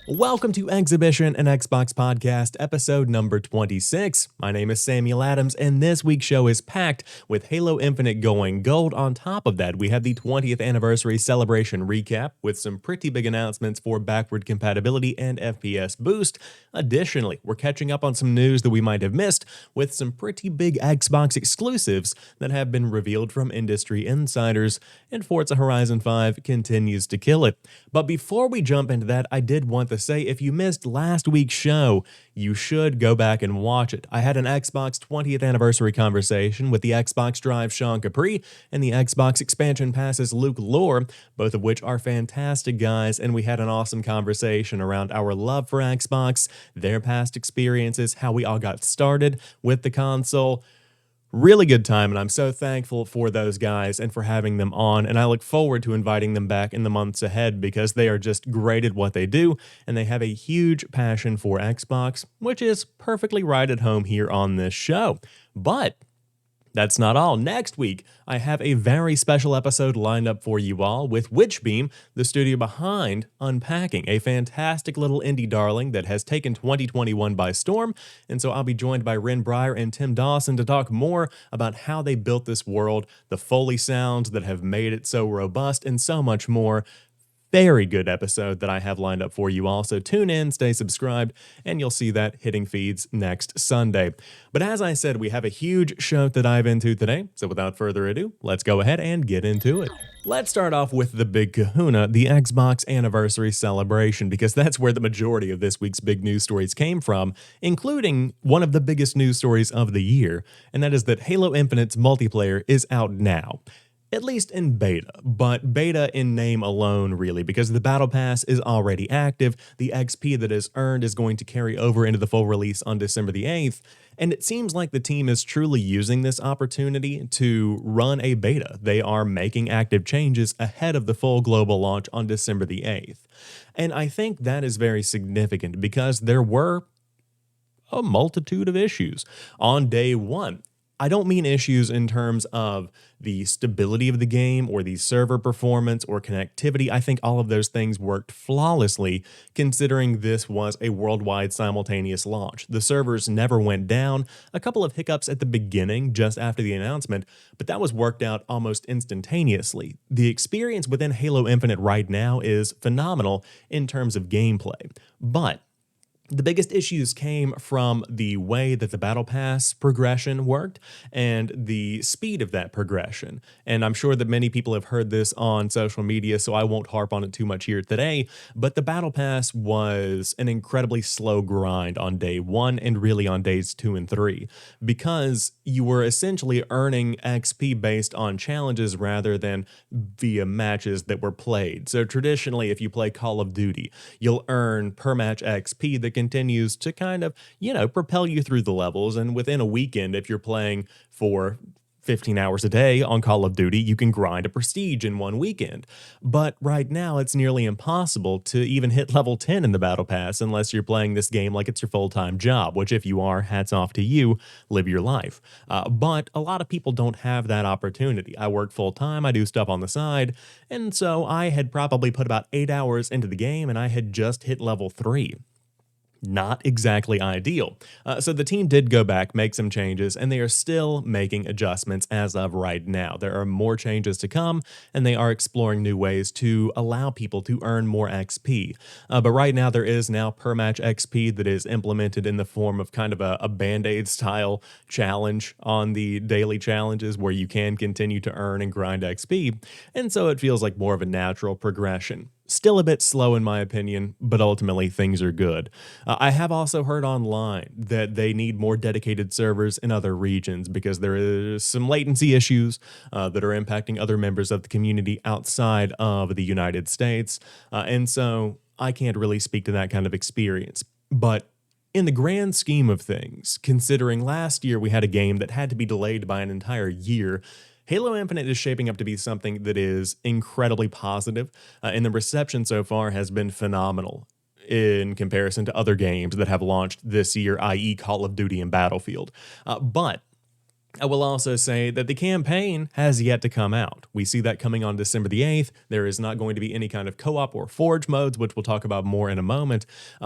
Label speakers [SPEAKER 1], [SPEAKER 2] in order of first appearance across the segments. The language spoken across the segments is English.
[SPEAKER 1] Welcome to Xhibition, an Xbox podcast, episode number 26. My name is Samuel Adams, and this week's show is packed with Halo Infinite going gold. On top of that, we have the 20th anniversary celebration recap with some pretty big announcements for backward compatibility and FPS boost. Additionally, we're catching up on some news that we might have missed with some pretty big Xbox exclusives that have been revealed from industry insiders, and Forza Horizon 5 continues to kill it. But before we jump into that, I did want to say if you missed last week's show, you should go back and watch it. I had an Xbox 20th anniversary conversation with the Xbox Drive Sean Capri and the Xbox Expansion Pass's Luke Lore, both of which are fantastic guys, and we had an awesome conversation around our love for Xbox, their past experiences, how we all got started with the console. Really good time, and I'm so thankful for those guys and for having them on, and I look forward to inviting them back in the months ahead because they are just great at what they do, and they have a huge passion for Xbox, which is perfectly right at home here on this show. But that's not all. Next week, I have a very special episode lined up for you all with Witchbeam, the studio behind Unpacking, a fantastic little indie darling that has taken 2021 by storm. And so I'll be joined by Ren Breyer and Tim Dawson to talk more about how they built this world, the Foley sounds that have made it so robust, and so much more. Very good episode that I have lined up for you all, so tune in, stay subscribed, and you'll see that hitting feeds next Sunday. But as I said, we have a huge show to dive into today, so without further ado, let's go ahead and get into it. Let's start off with the big kahuna, the Xbox anniversary celebration, because that's where the majority of this week's big news stories came from, including one of the biggest news stories of the year, and that is that Halo Infinite's multiplayer is out now. At least in beta, but beta in name alone, really, because the Battle Pass is already active, the XP that is earned is going to carry over into the full release on December the 8th, and it seems like the team is truly using this opportunity to run a beta. They are making active changes ahead of the full global launch on December the 8th. And I think that is very significant because there were a multitude of issues on day one. I don't mean issues in terms of the stability of the game or the server performance or connectivity. I think all of those things worked flawlessly considering this was a worldwide simultaneous launch. The servers never went down, a couple of hiccups at the beginning just after the announcement, but that was worked out almost instantaneously. The experience within Halo Infinite right now is phenomenal in terms of gameplay, but the biggest issues came from the way that the Battle Pass progression worked and the speed of that progression. And I'm sure that many people have heard this on social media, so I won't harp on it too much here today, but the Battle Pass was an incredibly slow grind on day one and really on days 2 and 3, because you were essentially earning XP based on challenges rather than via matches that were played. So traditionally, if you play Call of Duty, you'll earn per match XP that continues to kind of, propel you through the levels. And within a weekend, if you're playing for 15 hours a day on Call of Duty, you can grind a prestige in one weekend. But right now, it's nearly impossible to even hit level 10 in the Battle Pass unless you're playing this game like it's your full-time job, which if you are, hats off to you, live your life. But a lot of people don't have that opportunity. I work full-time, I do stuff on the side, and so I had probably put about 8 hours into the game and I had just hit level 3. Not exactly ideal. So the team did go back, make some changes, and they are still making adjustments as of right now. There are more changes to come, and they are exploring new ways to allow people to earn more XP. But right now, there is now per-match XP that is implemented in the form of kind of a Band-Aid style challenge on the daily challenges where you can continue to earn and grind XP, and so it feels like more of a natural progression. Still a bit slow in my opinion, but ultimately things are good. I have also heard online that they need more dedicated servers in other regions because there is some latency issues that are impacting other members of the community outside of the United States. And so I can't really speak to that kind of experience. But in the grand scheme of things, considering last year we had a game that had to be delayed by an entire year, Halo Infinite is shaping up to be something that is incredibly positive, and the reception so far has been phenomenal in comparison to other games that have launched this year, i.e. Call of Duty and Battlefield. But I will also say that the campaign has yet to come out. We see that coming on December the 8th. There is not going to be any kind of co-op or forge modes, which we'll talk about more in a moment,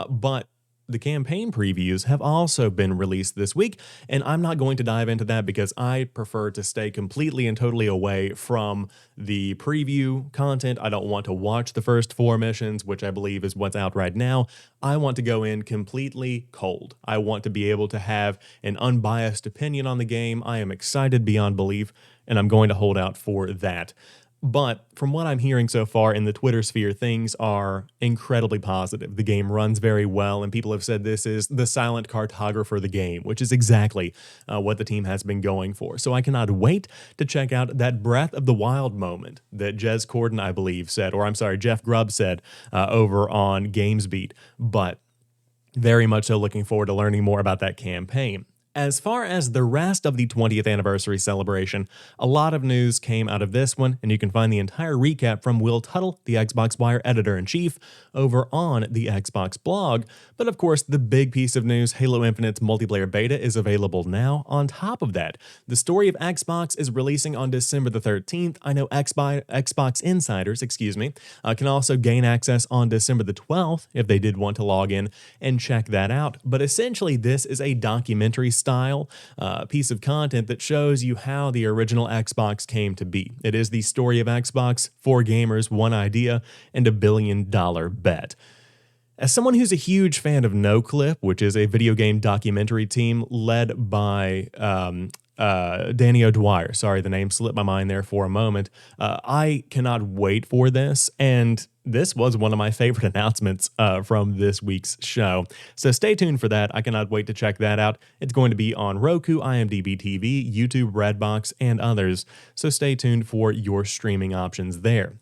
[SPEAKER 1] but the campaign previews have also been released this week, and I'm not going to dive into that because I prefer to stay completely and totally away from the preview content. I don't want to watch the first 4 missions, which I believe is what's out right now. I want to go in completely cold. I want to be able to have an unbiased opinion on the game. I am excited beyond belief, and I'm going to hold out for that. But from what I'm hearing so far in the Twitter sphere, things are incredibly positive. The game runs very well, and people have said this is the silent cartographer of the game, which is exactly what the team has been going for. So I cannot wait to check out that Breath of the Wild moment that Jez Corden, I believe, said, or I'm sorry, Jeff Grubb said over on GamesBeat. But very much so looking forward to learning more about that campaign. As far as the rest of the 20th anniversary celebration, a lot of news came out of this one, and you can find the entire recap from Will Tuttle, the Xbox Wire editor-in-chief, over on the Xbox blog. But of course, the big piece of news, Halo Infinite's multiplayer beta is available now. On top of that, the story of Xbox is releasing on December the 13th. I know Xbox insiders, can also gain access on December the 12th if they did want to log in and check that out. But essentially, this is a documentary style piece of content that shows you how the original Xbox came to be. It is the story of Xbox, 4 gamers, 1 idea, and $1 billion bet. As someone who's a huge fan of NoClip, which is a video game documentary team led by Danny O'Dwyer. Sorry, the name slipped my mind there for a moment. I cannot wait for this, and this was one of my favorite announcements from this week's show. So stay tuned for that. I cannot wait to check that out. It's going to be on Roku, IMDb TV, YouTube, Redbox, and others. So stay tuned for your streaming options there.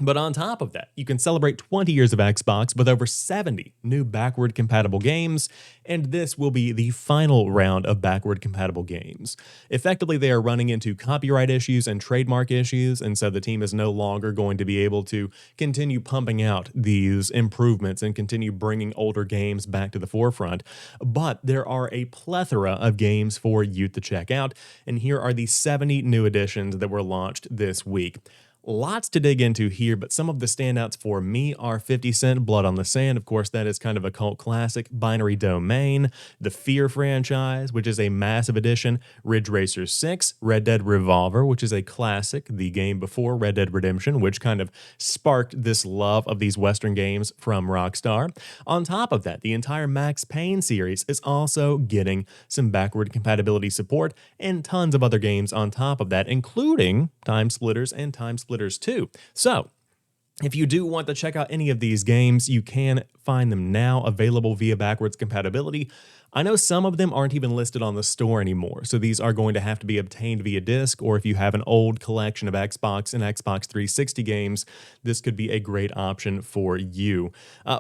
[SPEAKER 1] But on top of that, you can celebrate 20 years of Xbox with over 70 new backward-compatible games, and this will be the final round of backward-compatible games. Effectively, they are running into copyright issues and trademark issues, and so the team is no longer going to be able to continue pumping out these improvements and continue bringing older games back to the forefront. But there are a plethora of games for you to check out, and here are the 70 new additions that were launched this week. Lots to dig into here, but some of the standouts for me are 50 Cent, Blood on the Sand. Of course, that is kind of a cult classic. Binary Domain, the Fear franchise, which is a massive addition. Ridge Racer 6, Red Dead Revolver, which is a classic, the game before Red Dead Redemption, which kind of sparked this love of these Western games from Rockstar. On top of that, the entire Max Payne series is also getting some backward compatibility support and tons of other games on top of that, including Time Splitters and Time Splitters 2. So, if you do want to check out any of these games, you can find them now available via backwards compatibility. I know some of them aren't even listed on the store anymore, so these are going to have to be obtained via disc, or if you have an old collection of Xbox and Xbox 360 games, this could be a great option for you.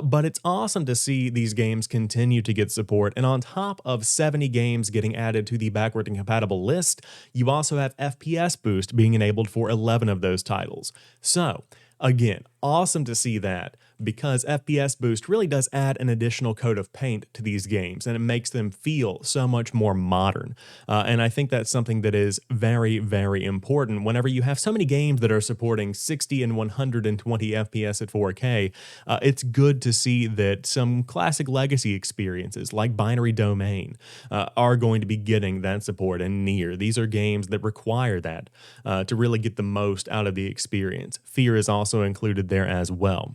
[SPEAKER 1] But it's awesome to see these games continue to get support, and on top of 70 games getting added to the backward and compatible list, you also have FPS Boost being enabled for 11 of those titles. So, again, awesome to see that, because FPS Boost really does add an additional coat of paint to these games, and it makes them feel so much more modern. And I think that's something that is very, very important. Whenever you have so many games that are supporting 60 and 120 FPS at 4K, it's good to see that some classic legacy experiences like Binary Domain are going to be getting that support, and Nier. These are games that require that to really get the most out of the experience. Fear is also included there as well.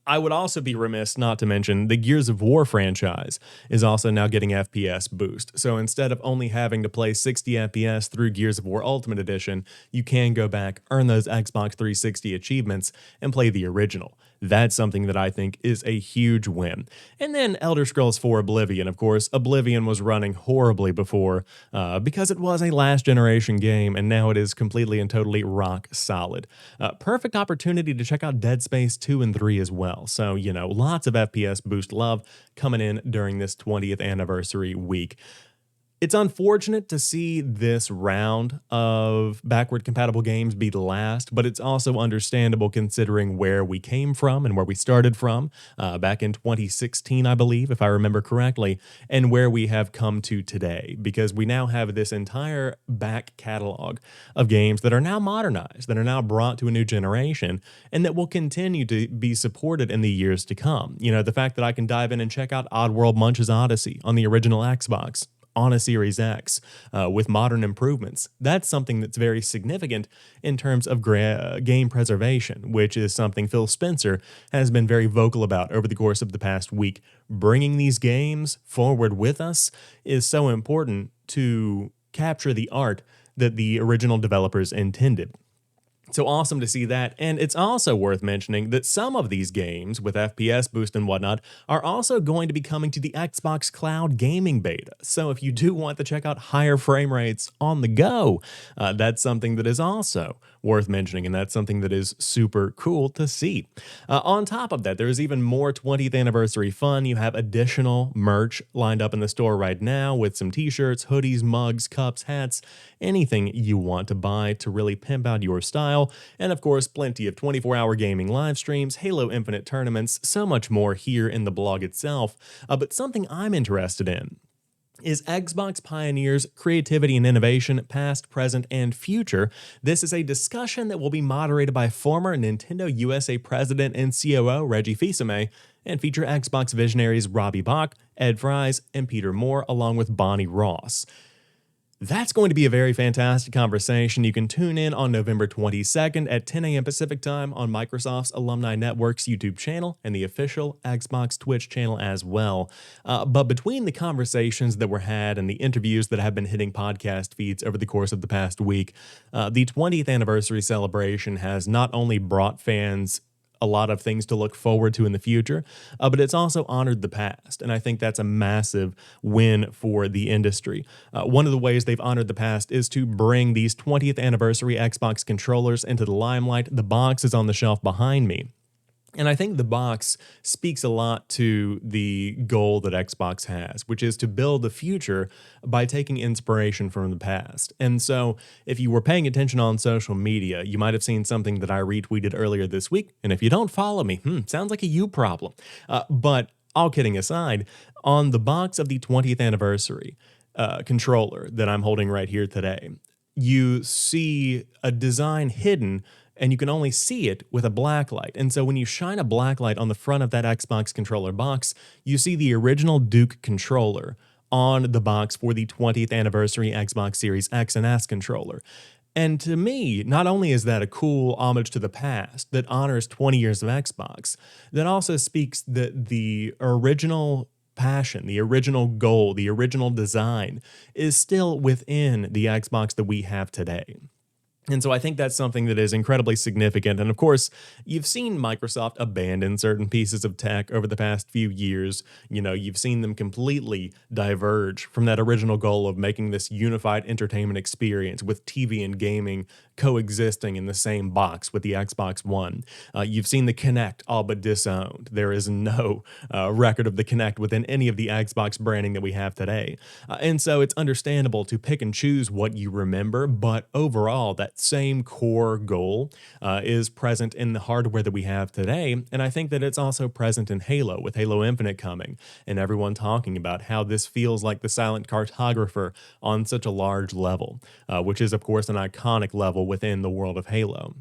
[SPEAKER 1] I would also be remiss not to mention the Gears of War franchise is also now getting FPS Boost. So instead of only having to play 60 FPS through Gears of War Ultimate Edition, you can go back, earn those Xbox 360 achievements, and play the original. That's something that I think is a huge win. And then Elder Scrolls 4 Oblivion, of course. Oblivion was running horribly before because it was a last generation game, and now it is completely and totally rock solid. Perfect opportunity to check out Dead Space 2 and 3 as well. So, you know, lots of FPS Boost love coming in during this 20th anniversary week. It's unfortunate to see this round of backward compatible games be the last, but it's also understandable considering where we came from and where we started from back in 2016, I believe, if I remember correctly, and where we have come to today, because we now have this entire back catalog of games that are now modernized, that are now brought to a new generation, and that will continue to be supported in the years to come. You know, the fact that I can dive in and check out Oddworld Munch's Odyssey on the original Xbox, on a Series X with modern improvements. That's something that's very significant in terms of game preservation, which is something Phil Spencer has been very vocal about over the course of the past week. Bringing these games forward with us is so important to capture the art that the original developers intended. So awesome to see that, and it's also worth mentioning that some of these games, with FPS boost and whatnot, are also going to be coming to the Xbox Cloud Gaming Beta. So if you do want to check out higher frame rates on the go, that's something that is also worth mentioning, and that's something that is super cool to see. On top of that, there's even more 20th anniversary fun. You have additional merch lined up in the store right now with some t-shirts, hoodies, mugs, cups, hats, anything you want to buy to really pimp out your style. And of course, plenty of 24-hour gaming live streams, Halo Infinite tournaments, so much more here in the blog itself. But something I'm interested in is Xbox Pioneers Creativity and Innovation, Past, Present, and Future. This is a discussion that will be moderated by former Nintendo USA President and COO Reggie Fils-Aimé and feature Xbox visionaries Robbie Bach, Ed Fries, and Peter Moore, along with Bonnie Ross. That's going to be a very fantastic conversation. You can tune in on November 22nd at 10 a.m. Pacific Time on Microsoft's Alumni Network's YouTube channel and the official Xbox Twitch channel as well. But between the conversations that were had and the interviews that have been hitting podcast feeds over the course of the past week, the 20th anniversary celebration has not only brought fans a lot of things to look forward to in the future, but it's also honored the past, and I think that's a massive win for the industry. One of the ways they've honored the past is to bring these 20th anniversary Xbox controllers into the limelight. The box is on the shelf behind me. And I think the box speaks a lot to the goal that Xbox has, which is to build the future by taking inspiration from the past. And so if you were paying attention on social media, you might have seen something that I retweeted earlier this week. And if you don't follow me, sounds like a you problem. But all kidding aside, on the box of the 20th anniversary controller that I'm holding right here today, you see a design hidden, and you can only see it with a black light. And so when you shine a black light on the front of that Xbox controller box, you see the original Duke controller on the box for the 20th anniversary Xbox Series X and S controller. And to me, not only is that a cool homage to the past that honors 20 years of Xbox, that also speaks that the original passion, the original goal, the original design is still within the Xbox that we have today. And so I think that's something that is incredibly significant. And of course, you've seen Microsoft abandon certain pieces of tech over the past few years. You know, you've seen them completely diverge from that original goal of making this unified entertainment experience with TV and gaming coexisting in the same box with the Xbox One. You've seen the Kinect all but disowned. There is no record of the Kinect within any of the Xbox branding that we have today. And so it's understandable to pick and choose what you remember, but overall, that same core goal is present in the hardware that we have today. And I think that it's also present in Halo, with Halo Infinite coming, and everyone talking about how this feels like the silent cartographer on such a large level, which is, of course, an iconic level within the world of Halo.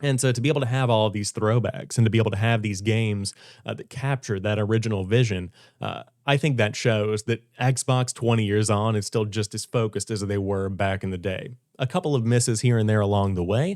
[SPEAKER 1] And so to be able to have all of these throwbacks and to be able to have these games that capture that original vision, I think that shows that Xbox 20 years on is still just as focused as they were back in the day. A couple of misses here and there along the way,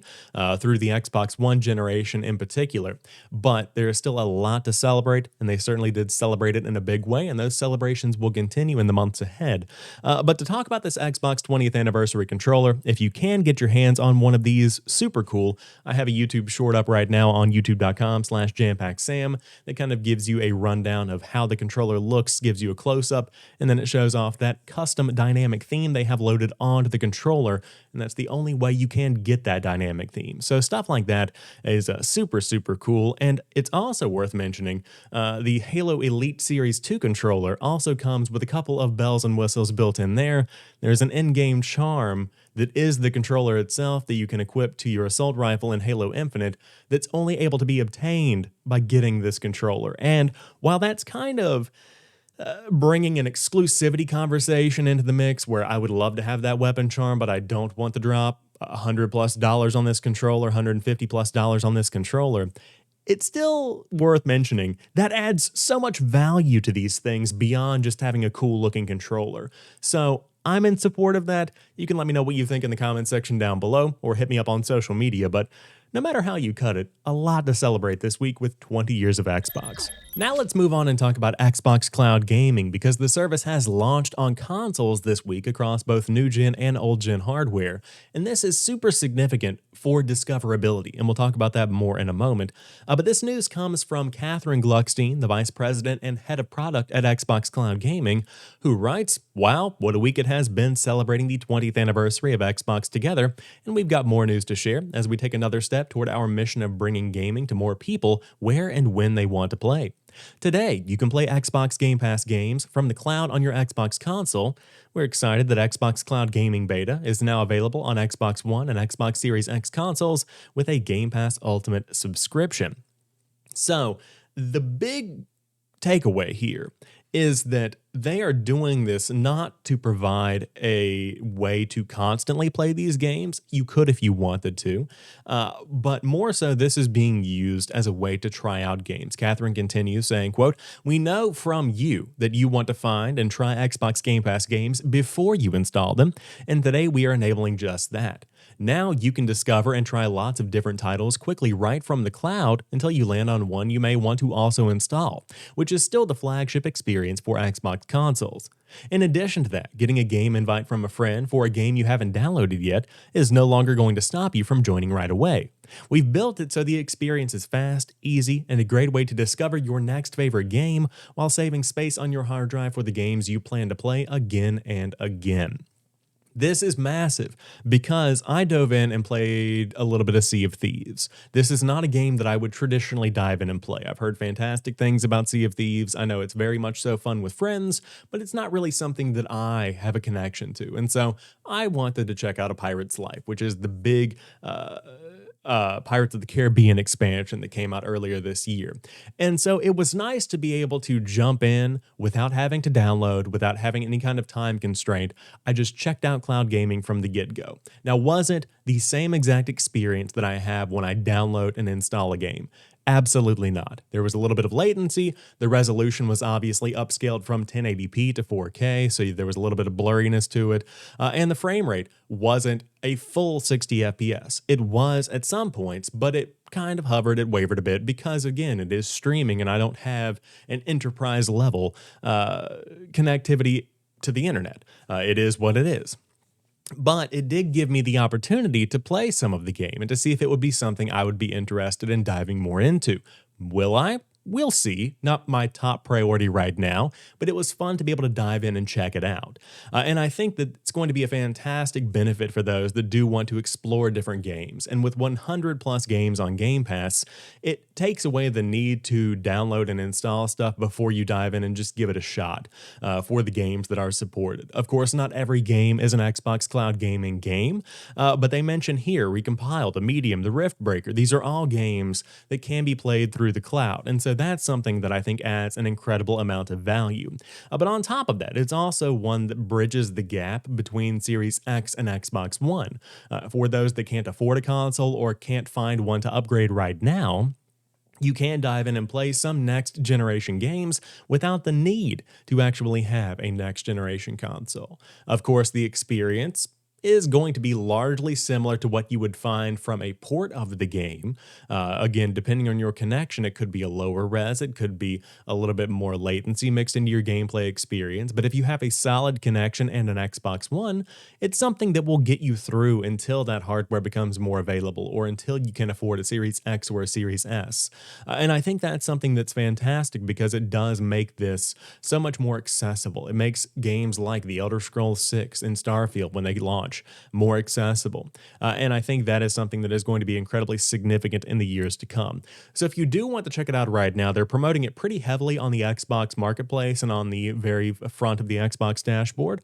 [SPEAKER 1] through the Xbox One generation in particular, but there is still a lot to celebrate, and they certainly did celebrate it in a big way, and those celebrations will continue in the months ahead. But to talk about this Xbox 20th anniversary controller, if you can get your hands on one of these, super cool. I have a YouTube short up right now on youtube.com/jampacksam that kind of gives you a rundown of how the controller looks, gives you a close-up, and then it shows off that custom dynamic theme they have loaded onto the controller. and that's the only way you can get that dynamic theme. So stuff like that is super, super cool. And it's also worth mentioning the Halo Elite Series 2 controller also comes with a couple of bells and whistles built in there. There's an in-game charm that is the controller itself that you can equip to your assault rifle in Halo Infinite that's only able to be obtained by getting this controller. And while that's kind of bringing an exclusivity conversation into the mix where I would love to have that weapon charm, but I don't want to drop $100+ on this controller, $150+ on this controller, it's still worth mentioning that adds so much value to these things beyond just having a cool looking controller. So I'm in support of that. You can let me know what you think in the comment section down below or hit me up on social media, but no matter how you cut it, a lot to celebrate this week with 20 years of Xbox. Now let's move on and talk about Xbox Cloud Gaming, because the service has launched on consoles this week across both new-gen and old-gen hardware, and this is super significant for discoverability, and we'll talk about that more in a moment. But this news comes from Catherine Gluckstein, the Vice President and Head of Product at Xbox Cloud Gaming, who writes, "Wow, what a week it has been celebrating the 20th anniversary of Xbox together, and we've got more news to share as we take another step toward our mission of bringing gaming to more people where and when they want to play. Today, you can play Xbox Game Pass games from the cloud on your Xbox console. We're excited that Xbox Cloud Gaming Beta is now available on Xbox One and Xbox Series X consoles with a Game Pass Ultimate subscription." So, the big takeaway here is that they are doing this not to provide a way to constantly play these games. You could if you wanted to, but more so this is being used as a way to try out games. Catherine continues saying, quote, "We know from you that you want to find and try Xbox Game Pass games before you install them, and today we are enabling just that. Now you can discover and try lots of different titles quickly right from the cloud until you land on one you may want to also install, which is still the flagship experience for Xbox consoles. In addition to that, getting a game invite from a friend for a game you haven't downloaded yet is no longer going to stop you from joining right away. We've built it so the experience is fast, easy, and a great way to discover your next favorite game while saving space on your hard drive for the games you plan to play again and again." This is massive because I dove in and played a little bit of Sea of Thieves. This is not a game that I would traditionally dive in and play. I've heard fantastic things about Sea of Thieves. I know it's very much so fun with friends, but it's not really something that I have a connection to. And so I wanted to check out A Pirate's Life, which is the big Pirates of the Caribbean expansion that came out earlier this year. And so it was nice to be able to jump in without having to download, without having any kind of time constraint. I just checked out cloud gaming from the get-go. Now, was it the same exact experience that I have when I download and install a game? Absolutely not. There was a little bit of latency. The resolution was obviously upscaled from 1080p to 4K, so there was a little bit of blurriness to it. And the frame rate wasn't a full 60 FPS. It was at some points, but it kind of hovered, it wavered a bit because, again, it is streaming and I don't have an enterprise level connectivity to the internet. It is what it is. But it did give me the opportunity to play some of the game and to see if it would be something I would be interested in diving more into. Will I? We'll see. Not my top priority right now, but it was fun to be able to dive in and check it out. And I think that it's going to be a fantastic benefit for those that do want to explore different games. And with 100+ games on Game Pass, it takes away the need to download and install stuff before you dive in and just give it a shot for the games that are supported. Of course, not every game is an Xbox Cloud Gaming game, but they mention here Recompiled, The Medium, The Riftbreaker. These are all games that can be played through the cloud. And so that's something that I think adds an incredible amount of value. But on top of that, it's also one that bridges the gap between Series X and Xbox One. For those that can't afford a console or can't find one to upgrade right now, you can dive in and play some next generation games without the need to actually have a next generation console. Of course, the experience is going to be largely similar to what you would find from a port of the game. Again, depending on your connection, it could be a lower res, it could be a little bit more latency mixed into your gameplay experience. But if you have a solid connection and an Xbox One, it's something that will get you through until that hardware becomes more available or until you can afford a Series X or a Series S. And I think that's something that's fantastic because it does make this so much more accessible. It makes games like The Elder Scrolls 6 and Starfield, when they launch, much more accessible. And I think that is something that is going to be incredibly significant in the years to come. So if you do want to check it out right now, they're promoting it pretty heavily on the Xbox Marketplace and on the very front of the Xbox dashboard,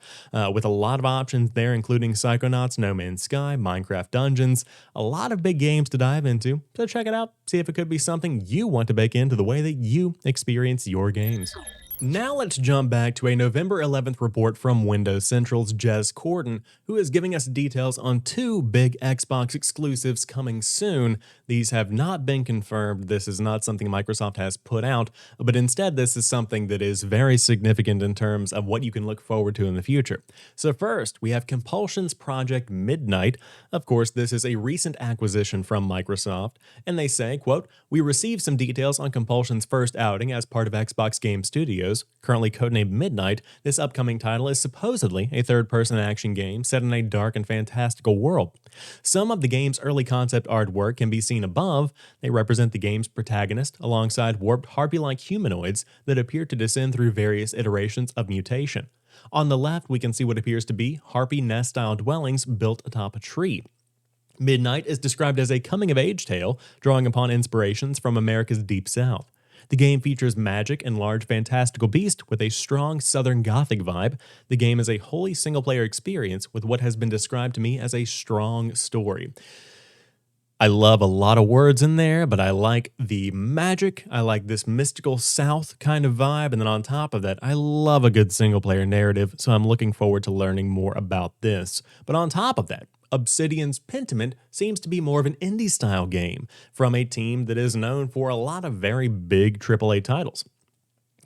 [SPEAKER 1] with a lot of options there, including Psychonauts, No Man's Sky, Minecraft Dungeons, a lot of big games to dive into. So check it out, see if it could be something you want to bake into the way that you experience your games. Now let's jump back to a November 11th report from Windows Central's Jez Corden, who is giving us details on two big Xbox exclusives coming soon. These have not been confirmed. This is not something Microsoft has put out, but instead this is something that is very significant in terms of what you can look forward to in the future. So first, we have Compulsion's Project Midnight. Of course, this is a recent acquisition from Microsoft, and they say, quote, "We received some details on Compulsion's first outing as part of Xbox Game Studios. Currently codenamed Midnight, this upcoming title is supposedly a third-person action game set in a dark and fantastical world. Some of the game's early concept artwork can be seen above. They represent the game's protagonist alongside warped harpy-like humanoids that appear to descend through various iterations of mutation. On the left, we can see what appears to be harpy nest-style dwellings built atop a tree. Midnight is described as a coming-of-age tale, drawing upon inspirations from America's Deep South. The game features magic and large fantastical beasts with a strong Southern Gothic vibe. The game is a wholly single-player experience with what has been described to me as a strong story." I love a lot of words in there, but I like the magic. I like this mystical South kind of vibe. And then on top of that, I love a good single-player narrative, so I'm looking forward to learning more about this. But on top of that, Obsidian's Pentiment seems to be more of an indie-style game from a team that is known for a lot of very big AAA titles.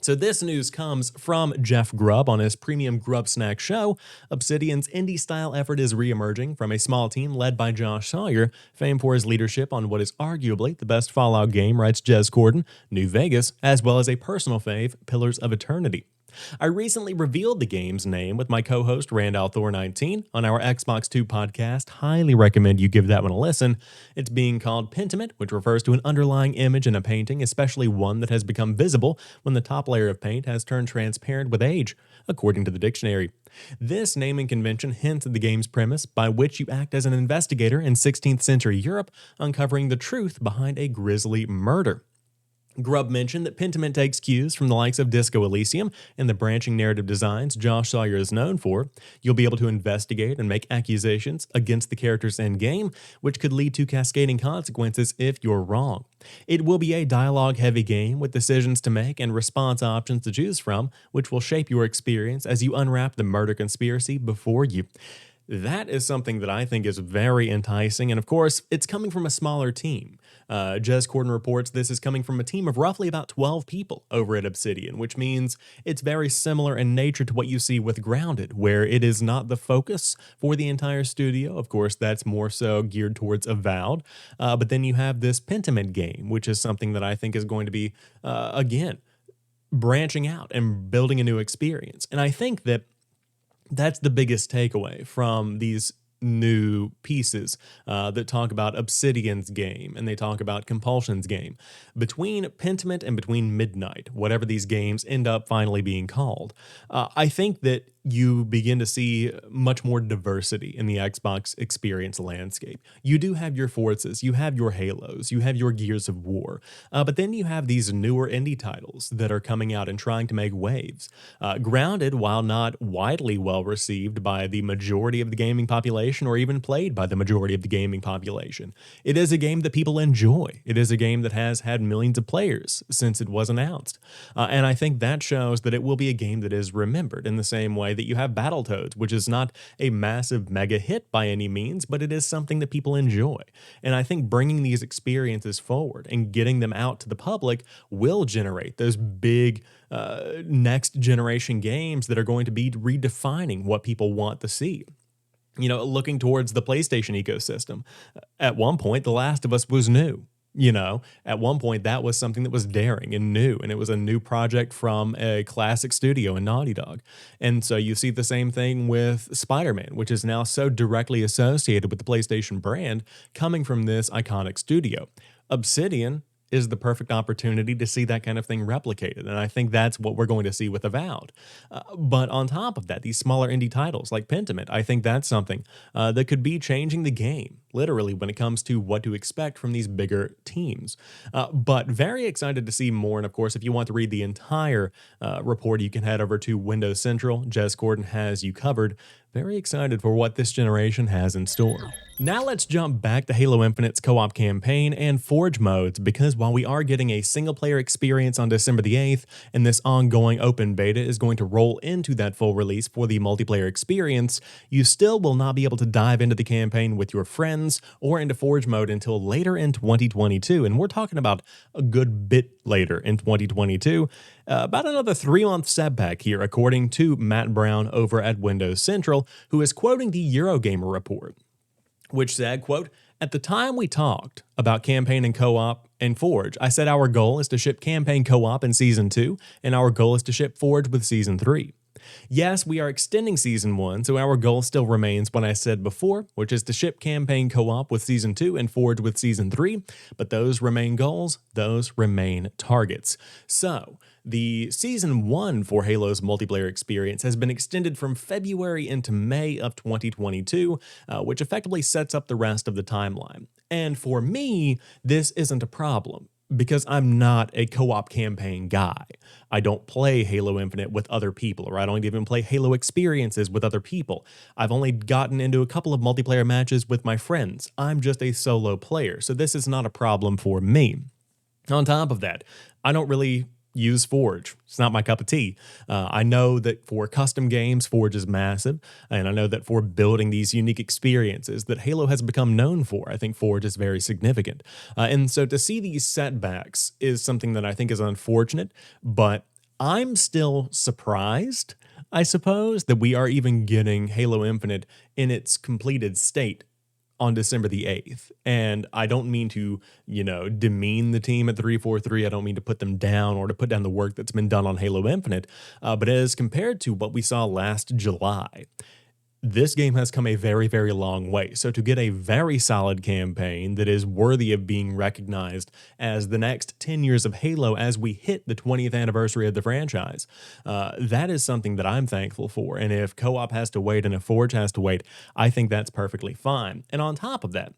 [SPEAKER 1] So this news comes from Jeff Grubb on his premium Grub Snack show. Obsidian's indie-style effort is re-emerging from a small team led by Josh Sawyer, famed for his leadership on what is arguably the best Fallout game, writes Jez Corden, New Vegas, as well as a personal fave, Pillars of Eternity. I recently revealed the game's name with my co-host Randall Thor19 on our Xbox 2 podcast. Highly recommend you give that one a listen. It's being called Pentiment, which refers to an underlying image in a painting, especially one that has become visible when the top layer of paint has turned transparent with age, according to the dictionary. This naming convention hints at the game's premise, by which you act as an investigator in 16th century Europe, uncovering the truth behind a grisly murder. Grubb mentioned that Pentiment takes cues from the likes of Disco Elysium and the branching narrative designs Josh Sawyer is known for. You'll be able to investigate and make accusations against the characters in-game, which could lead to cascading consequences if you're wrong. It will be a dialogue-heavy game with decisions to make and response options to choose from, which will shape your experience as you unwrap the murder conspiracy before you. That is something that I think is very enticing, and of course, it's coming from a smaller team. Jez Corden reports this is coming from a team of roughly about 12 people over at Obsidian, which means it's very similar in nature to what you see with Grounded, where it is not the focus for the entire studio. Of course, that's more so geared towards Avowed, but then you have this Pentiment game, which is something that I think is going to be, again, branching out and building a new experience. And I think that that's the biggest takeaway from these new pieces that talk about Obsidian's game and they talk about Compulsion's game. Between Pentiment and between Midnight, whatever these games end up finally being called, I think that you begin to see much more diversity in the Xbox experience landscape. You do have your Forzas, you have your Halos, you have your Gears of War, but then you have these newer indie titles that are coming out and trying to make waves. Grounded, while not widely well received by the majority of the gaming population or even played by the majority of the gaming population, it is a game that people enjoy. It is a game that has had millions of players since it was announced. And I think that shows that it will be a game that is remembered in the same way that you have Battletoads, which is not a massive mega hit by any means, but it is something that people enjoy. And I think bringing these experiences forward and getting them out to the public will generate those big next generation games that are going to be redefining what people want to see. You know, looking towards the PlayStation ecosystem, at one point, The Last of Us was new. You know, at one point, that was something that was daring and new, and it was a new project from a classic studio in Naughty Dog. And so you see the same thing with Spider-Man, which is now so directly associated with the PlayStation brand coming from this iconic studio. Obsidian is the perfect opportunity to see that kind of thing replicated. And I think that's what we're going to see with Avowed. But on top of that, these smaller indie titles like Pentiment, I think that's something that could be changing the game, literally, when it comes to what to expect from these bigger teams. But very excited to see more. And of course, if you want to read the entire report, you can head over to Windows Central. Jez Gordon has you covered. Very excited for what this generation has in store. Now let's jump back to Halo Infinite's co-op campaign and Forge modes, because while we are getting a single-player experience on December the 8th, and this ongoing open beta is going to roll into that full release for the multiplayer experience, you still will not be able to dive into the campaign with your friends or into Forge mode until later in 2022, and we're talking about a good bit later in 2022. About another 3-month setback here, according to Matt Brown over at Windows Central, who is quoting the Eurogamer report, which said, quote, "At the time we talked about campaign and co-op and Forge, I said our goal is to ship campaign co-op in Season 2, and our goal is to ship Forge with Season 3. Yes, we are extending Season 1, so our goal still remains what I said before, which is to ship campaign co-op with Season 2 and Forge with Season 3, but those remain goals, those remain targets." So, the Season 1 for Halo's multiplayer experience has been extended from February into May of 2022, which effectively sets up the rest of the timeline. And for me, this isn't a problem, because I'm not a co-op campaign guy. I don't play Halo Infinite with other people, or I don't even play Halo experiences with other people. I've only gotten into a couple of multiplayer matches with my friends. I'm just a solo player, so this is not a problem for me. On top of that, I don't really use Forge. It's not my cup of tea. I know that for custom games, Forge is massive, and I know that for building these unique experiences that Halo has become known for, I think Forge is very significant. And so to see these setbacks is something that I think is unfortunate, but I'm still surprised, I suppose, that we are even getting Halo Infinite in its completed state on December the 8th. And I don't mean to, demean the team at 343. I don't mean to put them down or to put down the work that's been done on Halo Infinite. But as compared to what we saw last July, this game has come a very, very long way. So to get a very solid campaign that is worthy of being recognized as the next 10 years of Halo as we hit the 20th anniversary of the franchise, that is something that I'm thankful for. And if co-op has to wait and if Forge has to wait, I think that's perfectly fine. And on top of that,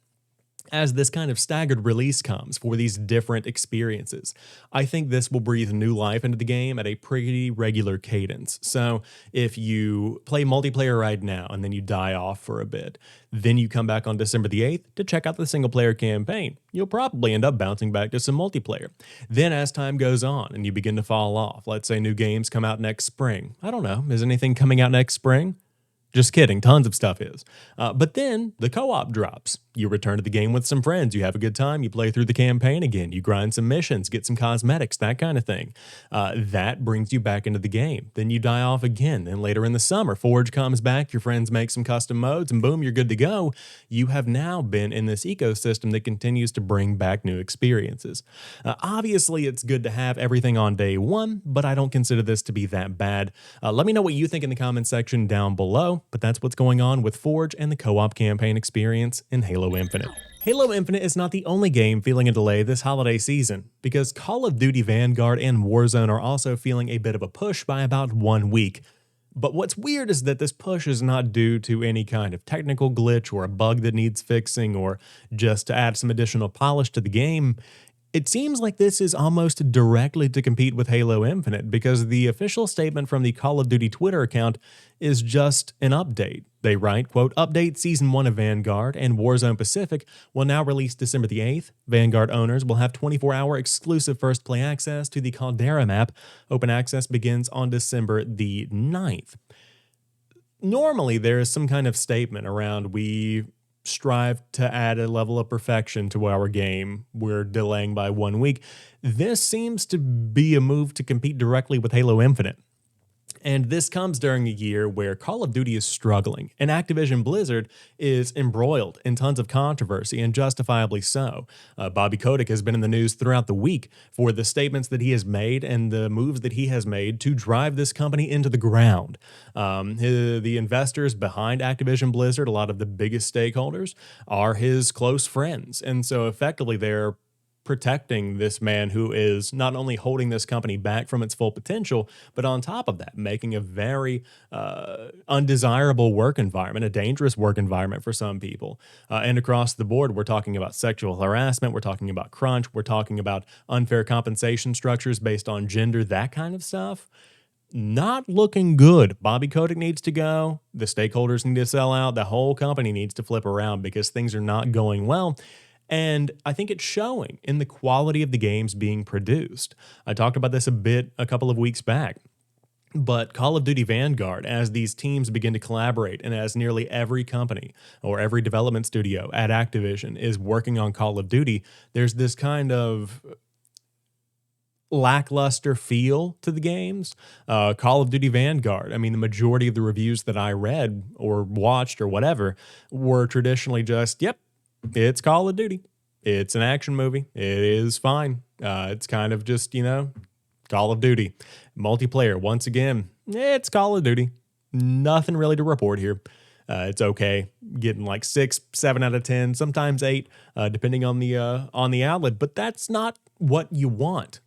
[SPEAKER 1] as this kind of staggered release comes for these different experiences, I think this will breathe new life into the game at a pretty regular cadence. So if you play multiplayer right now and then you die off for a bit, then you come back on December the 8th to check out the single player campaign, you'll probably end up bouncing back to some multiplayer. Then as time goes on and you begin to fall off, let's say new games come out next spring. I don't know, is anything coming out next spring? Just kidding, tons of stuff is. But then the co-op drops. You return to the game with some friends, you have a good time, you play through the campaign again, you grind some missions, get some cosmetics, that kind of thing. That brings you back into the game. Then you die off again. Then later in the summer, Forge comes back, your friends make some custom modes, and boom, you're good to go. You have now been in this ecosystem that continues to bring back new experiences. Obviously, it's good to have everything on day one, but I don't consider this to be that bad. Let me know what you think in the comments section down below, but that's what's going on with Forge and the co-op campaign experience in Halo Infinite. Halo Infinite is not the only game feeling a delay this holiday season, because Call of Duty Vanguard and Warzone are also feeling a bit of a push by about 1 week. But what's weird is that this push is not due to any kind of technical glitch or a bug that needs fixing or just to add some additional polish to the game. It seems like this is almost directly to compete with Halo Infinite, because the official statement from the Call of Duty Twitter account is just an update. They write, quote, "Update Season 1 of Vanguard and Warzone Pacific will now release December the 8th. Vanguard owners will have 24-hour exclusive first play access to the Caldera map. Open access begins on December the 9th. Normally, there is some kind of statement around we strive to add a level of perfection to our game. We're delaying by 1 week. This seems to be a move to compete directly with Halo Infinite. And this comes during a year where Call of Duty is struggling, and Activision Blizzard is embroiled in tons of controversy, and justifiably so. Bobby Kotick has been in the news throughout the week for the statements that he has made and the moves that he has made to drive this company into the ground. The investors behind Activision Blizzard, a lot of the biggest stakeholders, are his close friends, and so effectively they're protecting this man who is not only holding this company back from its full potential, but on top of that, making a very undesirable work environment, a dangerous work environment for some people. And across the board, we're talking about sexual harassment, we're talking about crunch, we're talking about unfair compensation structures based on gender, that kind of stuff. Not looking good. Bobby Kotick needs to go. The stakeholders need to sell out. The whole company needs to flip around because things are not going well. And I think it's showing in the quality of the games being produced. I talked about this a bit a couple of weeks back. But Call of Duty Vanguard, as these teams begin to collaborate, and as nearly every company or every development studio at Activision is working on Call of Duty, there's this kind of lackluster feel to the games. Call of Duty Vanguard, I mean, the majority of the reviews that I read or watched or whatever were traditionally just, yep, it's Call of Duty. It's an action movie. It is fine. It's kind of just, Call of Duty. Multiplayer, once again, it's Call of Duty. Nothing really to report here. It's okay, getting like 6, 7 out of 10, sometimes 8, depending on the outlet. But that's not what you want.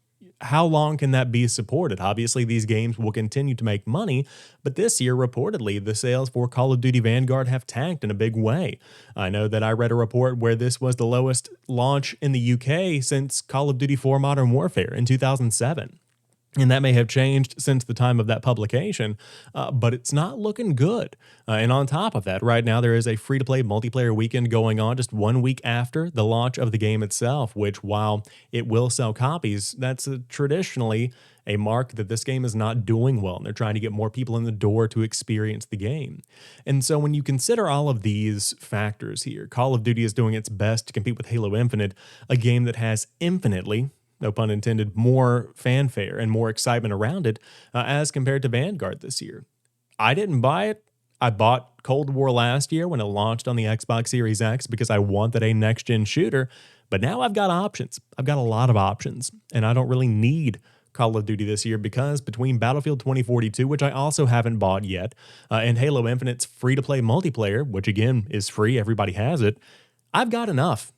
[SPEAKER 1] How long can that be supported? Obviously, these games will continue to make money, but this year, reportedly, the sales for Call of Duty Vanguard have tanked in a big way. I know that I read a report where this was the lowest launch in the UK since Call of Duty 4 Modern Warfare in 2007. And that may have changed since the time of that publication, but it's not looking good. And on top of that, right now there is a free-to-play multiplayer weekend going on just 1 week after the launch of the game itself, which, while it will sell copies, that's traditionally a mark that this game is not doing well, and they're trying to get more people in the door to experience the game. And so when you consider all of these factors here, Call of Duty is doing its best to compete with Halo Infinite, a game that has infinitely, no pun intended, more fanfare and more excitement around it as compared to Vanguard this year. I didn't buy it. I bought Cold War last year when it launched on the Xbox Series X because I wanted a next-gen shooter, but now I've got options. I've got a lot of options, and I don't really need Call of Duty this year because between Battlefield 2042, which I also haven't bought yet, and Halo Infinite's free-to-play multiplayer, which again is free, everybody has it, I've got enough.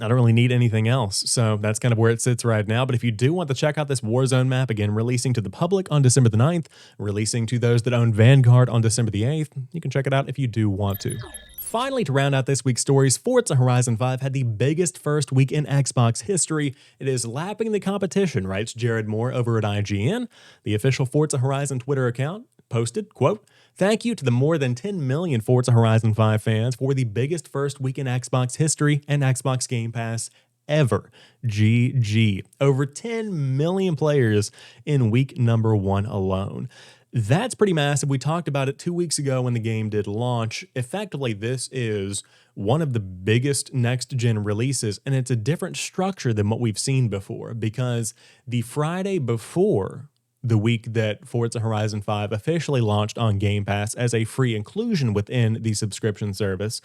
[SPEAKER 1] I don't really need anything else, so that's kind of where it sits right now. But if you do want to check out this Warzone map, again, releasing to the public on December the 9th, releasing to those that own Vanguard on December the 8th, you can check it out if you do want to. Finally, to round out this week's stories, Forza Horizon 5 had the biggest first week in Xbox history. It is lapping the competition, writes Jared Moore over at IGN. The official Forza Horizon Twitter account posted, quote, "Thank you to the more than 10 million Forza Horizon 5 fans for the biggest first week in Xbox history and Xbox Game Pass ever. GG. Over 10 million players in week number 1 alone." That's pretty massive. We talked about it 2 weeks ago when the game did launch. Effectively, this is one of the biggest next-gen releases, and it's a different structure than what we've seen before because the Friday before the week that Forza Horizon 5 officially launched on Game Pass as a free inclusion within the subscription service,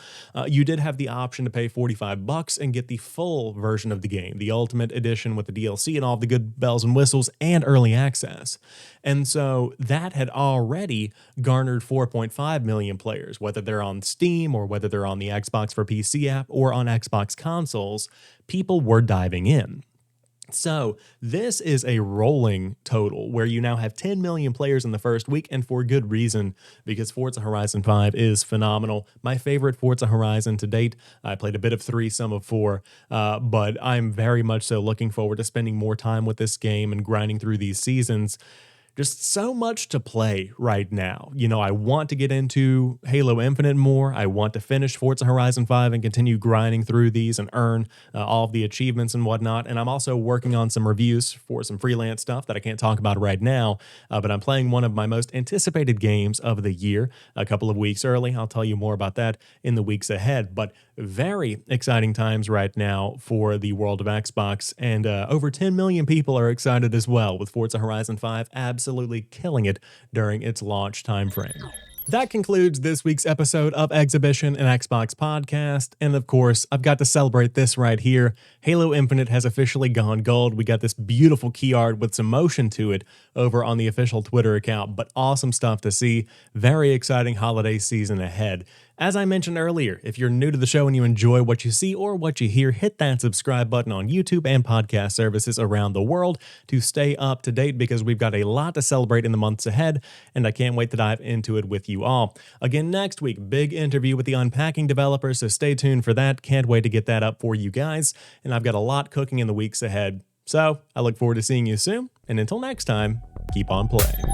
[SPEAKER 1] you did have the option to pay $45 and get the full version of the game, the Ultimate Edition with the DLC and all the good bells and whistles and early access. And so that had already garnered 4.5 million players, whether they're on Steam or whether they're on the Xbox for PC app or on Xbox consoles. People were diving in. So this is a rolling total where you now have 10 million players in the first week, and for good reason, because Forza Horizon 5 is phenomenal. My favorite Forza Horizon to date. I played a bit of 3, some of 4, but I'm very much so looking forward to spending more time with this game and grinding through these seasons. Just so much to play right now. I want to get into Halo Infinite more. I want to finish Forza Horizon 5 and continue grinding through these and earn all of the achievements and whatnot. And I'm also working on some reviews for some freelance stuff that I can't talk about right now, but I'm playing one of my most anticipated games of the year a couple of weeks early. I'll tell you more about that in the weeks ahead, but very exciting times right now for the world of Xbox, and over 10 million people are excited as well, with Forza Horizon 5 absolutely killing it during its launch timeframe. That concludes this week's episode of Xhibition, an Xbox podcast. And of course, I've got to celebrate this right here. Halo Infinite has officially gone gold. We got this beautiful key art with some motion to it over on the official Twitter account, but awesome stuff to see. Very exciting holiday season ahead. As I mentioned earlier, if you're new to the show and you enjoy what you see or what you hear, hit that subscribe button on YouTube and podcast services around the world to stay up to date, because we've got a lot to celebrate in the months ahead, and I can't wait to dive into it with you all. Again, next week, big interview with the Unpacking developers, so stay tuned for that. Can't wait to get that up for you guys, and I've got a lot cooking in the weeks ahead. So I look forward to seeing you soon, and until next time, keep on playing.